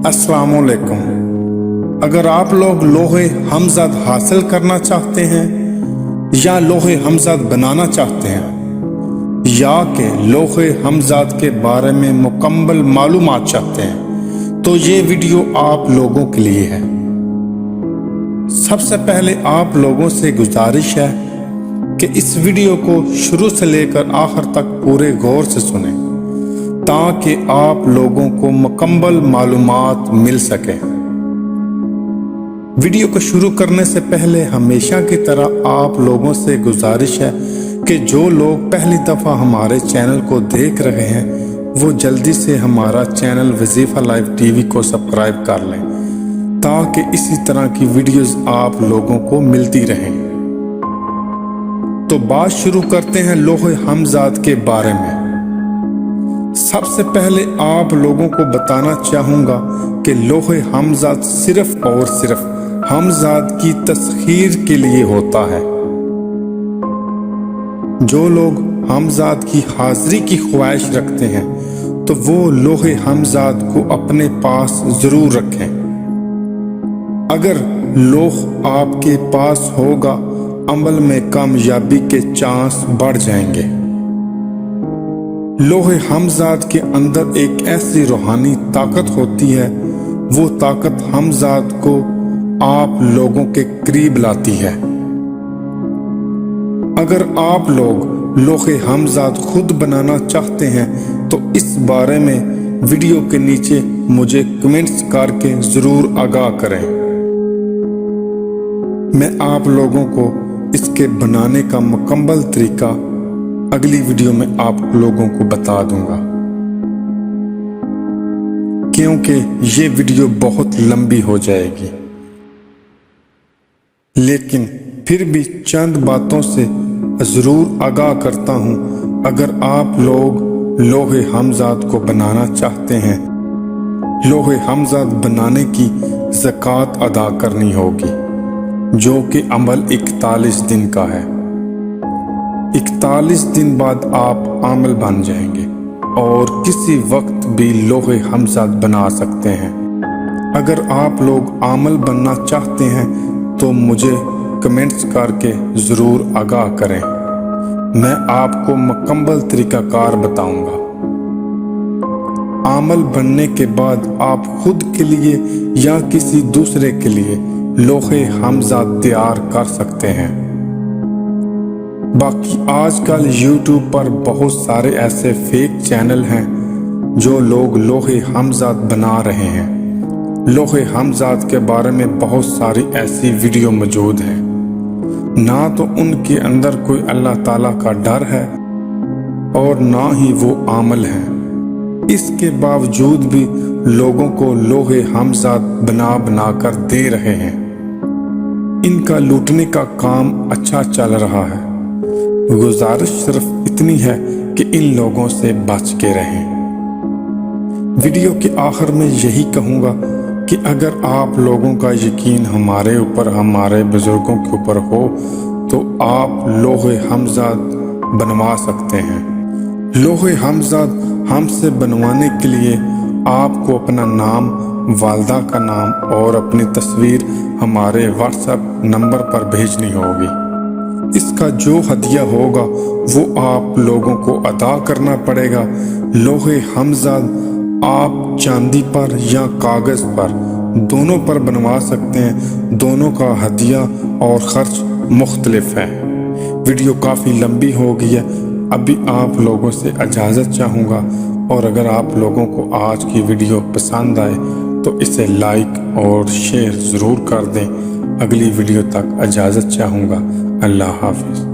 अस्सलाम वालेकुम। अगर आप लोग लोहे हमज़द हासिल करना चाहते हैं या लोहे हमज़द बनाना चाहते हैं या कि लोहे हमज़द के बारे में मुकम्मल मालूमात चाहते हैं तो ये वीडियो आप लोगों के लिए है। सबसे पहले आप लोगों से गुजारिश है कि इस वीडियो को शुरू से लेकर आखिर तक पूरे गौर से सुनें ताकि आप लोगों को मुकम्मल मालूमात मिल सके। वीडियो को शुरू करने से पहले हमेशा की तरह आप लोगों से गुजारिश है कि जो लोग पहली दफ़ा हमारे चैनल को देख रहे हैं वो जल्दी से हमारा चैनल वजीफा लाइव टीवी को सब्सक्राइब कर लें ताकि इसी तरह की वीडियोस आप लोगों को मिलती रहें। तो बात शुरू करते हैं लोहे हमज़द के बारे में। सबसे पहले आप लोगों को बताना चाहूँगा कि लोहे हमज़द सिर्फ और सिर्फ हमज़द की तस्खीर के लिए होता है। जो लोग हमज़द की हाज़िरी की ख्वाहिश रखते हैं तो वो लोहे हमज़द को अपने पास ज़रूर रखें। अगर लोह आपके पास होगा अमल में कामयाबी के चांस बढ़ जाएंगे। लोहे हमज़द के अंदर एक ऐसी रूहानी ताकत होती है, वो ताकत हमज़द को आप लोगों के करीब लाती है। अगर आप लोग लोहे हमज़द खुद बनाना चाहते हैं तो इस बारे में वीडियो के नीचे मुझे कमेंट्स करके ज़रूर आगाह करें। मैं आप लोगों को इसके बनाने का मुकम्मल तरीका अगली वीडियो में आप लोगों को बता दूंगा, क्योंकि ये वीडियो बहुत लंबी हो जाएगी। लेकिन फिर भी चंद बातों से ज़रूर आगाह करता हूँ। अगर आप लोग लोहे हमज़द को बनाना चाहते हैं, लोहे हमज़द बनाने की ज़कात अदा करनी होगी जो कि अमल 41 दिन का है। 41 दिन बाद आप आमिल बन जाएंगे और किसी वक्त भी लोहे हमज़द बना सकते हैं। अगर आप लोग आमिल बनना चाहते हैं तो मुझे कमेंट्स करके ज़रूर आगाह करें। मैं आपको मुकम्मल तरीक़ाकार बताऊंगा। आमिल बनने के बाद आप खुद के लिए या किसी दूसरे के लिए लोहे हमज़द तैयार कर सकते हैं। बाकी आजकल YouTube पर बहुत सारे ऐसे फेक चैनल हैं जो लोग लोहे हमज़द बना रहे हैं। लोहे हमज़द के बारे में बहुत सारी ऐसी वीडियो मौजूद हैं। ना तो उनके अंदर कोई अल्लाह ताला का डर है और ना ही वो आमिल हैं। इसके बावजूद भी लोगों को लोहे हमज़द बना कर दे रहे हैं। इनका लूटने का काम अच्छा चल रहा है। गुजारिश सिर्फ इतनी है कि इन लोगों से बच के रहें। वीडियो के आखिर में यही कहूँगा कि अगर आप लोगों का यकीन हमारे ऊपर, हमारे बुजुर्गों के ऊपर हो तो आप लोहे हमज़द बनवा सकते हैं। लोहे हमज़द हमसे बनवाने के लिए आपको अपना नाम, वालदा का नाम और अपनी तस्वीर हमारे व्हाट्सएप नंबर पर भेजनी होगी। इसका जो हदिया होगा वो आप लोगों को अदा करना पड़ेगा। लोहे हमज़द आप चांदी पर या कागज़ पर, दोनों पर बनवा सकते हैं। दोनों का हदिया और ख़र्च मुख्तलिफ है। वीडियो काफ़ी लंबी हो गई है। अभी आप लोगों से इजाज़त चाहूँगा और अगर आप लोगों को आज की वीडियो पसंद आए तो इसे लाइक और शेयर ज़रूर कर दें। अगली वीडियो तक इजाज़त चाहूँगा। अल्लाह हाफ़िज़।